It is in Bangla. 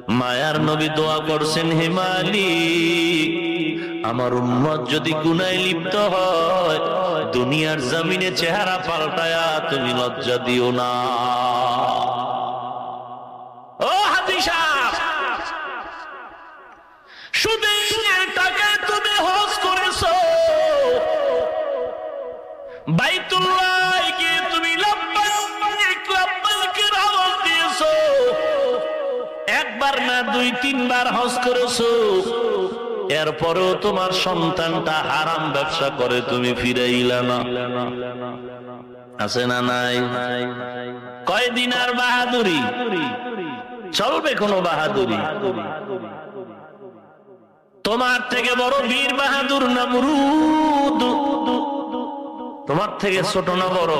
মায়ার নবী দোয়া করছেন, হে মালিক, আমার উম্মত যদি গুনাহে লিপ্ত হয়, দুনিয়ার জমিনে চেহারা পাল্টায়া তুমি লজ্জা দিও না। ও হাজী সাহেব, সুদের টাকায় তুমি হজ করেছো, বাইতুল্লাহ গিয়ে তুমি লাব্বাইক লাব্বাইকের আওয়াজ দিয়েছো, একবার না 2-3 বার হজ করেছো, এরপরেও তোমার সন্তানটা হারাম ব্যবসা করে তুমি ফিরাইলা না। আছে না নাই? কয়দিন আর বাহাদুরি চলবে? কোন বাহাদুরি? তোমার থেকে বড় বীর বাহাদুর নমরুদ, তোমার থেকে ছোট না বড়?